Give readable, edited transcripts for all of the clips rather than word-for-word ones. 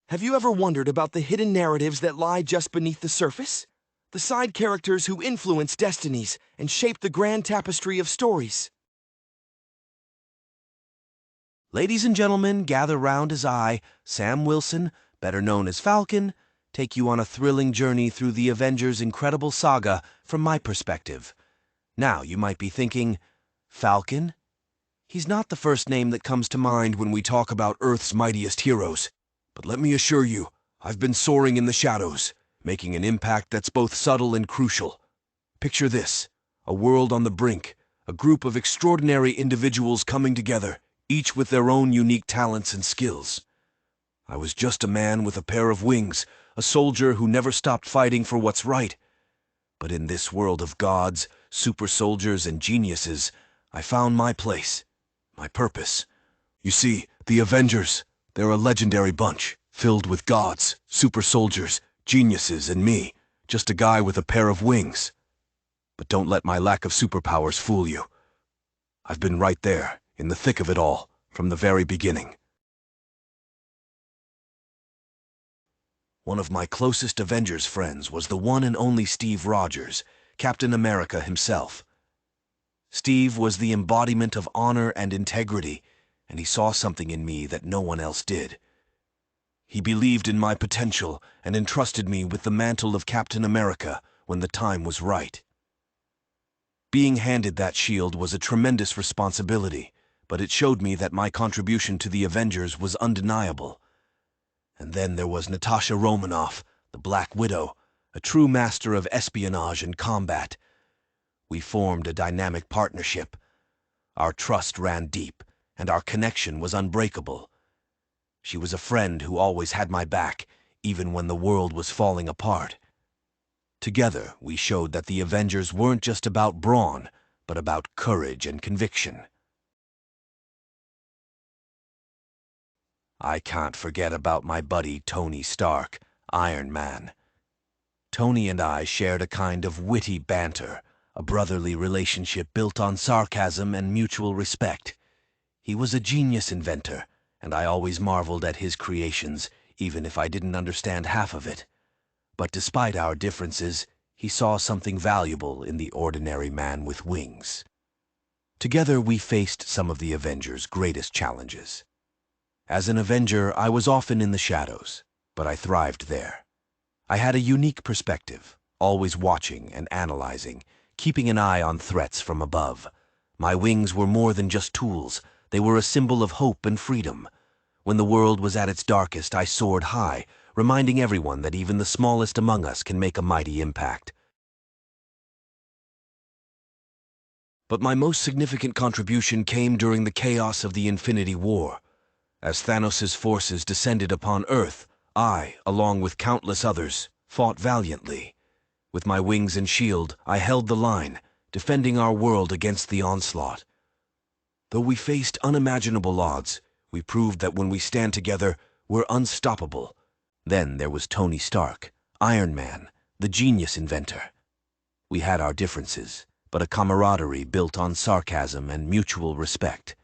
Have you ever wondered about the hidden narratives that lie just beneath the surface? The side characters who influence destinies and shape the grand tapestry of stories. Ladies and gentlemen, gather round as I, Sam Wilson, better known as Falcon, take you on a thrilling journey through the Avengers' incredible saga from my perspective. Now, you might be thinking, Falcon? He's not the first name that comes to mind when we talk about Earth's mightiest heroes. But let me assure you, I've been soaring in the shadows, making an impact that's both subtle and crucial. Picture this, a world on the brink, a group of extraordinary individuals coming together, each with their own unique talents and skills. I was just a man with a pair of wings, a soldier who never stopped fighting for what's right. But in this world of gods, super soldiers, and geniuses, I found my place, my purpose. You see, the Avengers, they're a legendary bunch, filled with gods, super soldiers, geniuses, and me, just a guy with a pair of wings. But don't let my lack of superpowers fool you. I've been right there, in the thick of it all, from the very beginning. One of my closest Avengers friends was the one and only Steve Rogers, Captain America himself. Steve was the embodiment of honor and integrity, and he saw something in me that no one else did. He believed in my potential and entrusted me with the mantle of Captain America when the time was right. Being handed that shield was a tremendous responsibility, but it showed me that my contribution to the Avengers was undeniable. And then there was Natasha Romanoff, the Black Widow, a true master of espionage and combat. We formed a dynamic partnership. Our trust ran deep, and our connection was unbreakable. She was a friend who always had my back, even when the world was falling apart. Together, we showed that the Avengers weren't just about brawn, but about courage and conviction. I can't forget about my buddy Tony Stark, Iron Man. Tony and I shared a kind of witty banter, a brotherly relationship built on sarcasm and mutual respect. He was a genius inventor, and I always marveled at his creations, even if I didn't understand half of it. But despite our differences, he saw something valuable in the ordinary man with wings. Together we faced some of the Avengers' greatest challenges. As an Avenger, I was often in the shadows, but I thrived there. I had a unique perspective, always watching and analyzing, keeping an eye on threats from above. My wings were more than just tools. They were a symbol of hope and freedom. When the world was at its darkest, I soared high, reminding everyone that even the smallest among us can make a mighty impact. But my most significant contribution came during the chaos of the Infinity War. As Thanos' forces descended upon Earth, I, along with countless others, fought valiantly. With my wings and shield, I held the line, defending our world against the onslaught. Though we faced unimaginable odds, we proved that when we stand together, we're unstoppable. Then there was Tony Stark, Iron Man, the genius inventor. We had our differences, but a camaraderie built on sarcasm and mutual respect.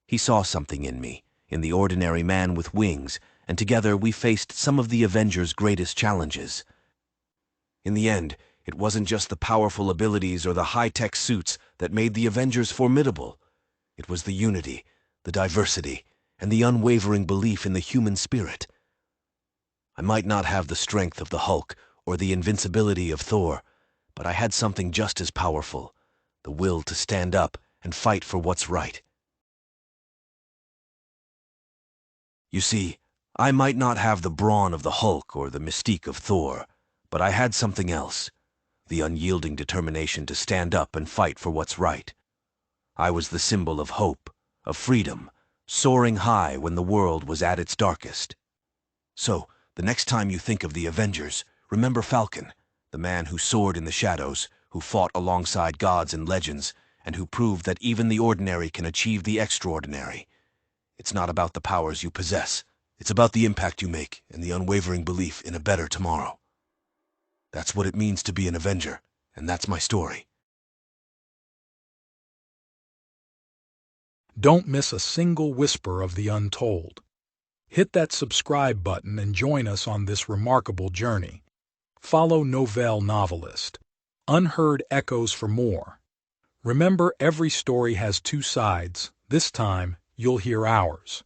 He saw something in me, in the ordinary man with wings, and together we faced some of the Avengers' greatest challenges. In the end, it wasn't just the powerful abilities or the high-tech suits that made the Avengers formidable. It was the unity, the diversity, and the unwavering belief in the human spirit. I might not have the strength of the Hulk or the invincibility of Thor, but I had something just as powerful, the will to stand up and fight for what's right. You see, I might not have the brawn of the Hulk or the mystique of Thor, but I had something else, the unyielding determination to stand up and fight for what's right. I was the symbol of hope, of freedom, soaring high when the world was at its darkest. So, the next time you think of the Avengers, remember Falcon, the man who soared in the shadows, who fought alongside gods and legends, and who proved that even the ordinary can achieve the extraordinary. It's not about the powers you possess. It's about the impact you make and the unwavering belief in a better tomorrow. That's what it means to be an Avenger, and that's my story. Don't miss a single whisper of the Untold. Hit that subscribe button and join us on this remarkable journey. Follow Novel Novelist. Unheard echoes for more. Remember, every story has two sides. This time, you'll hear ours.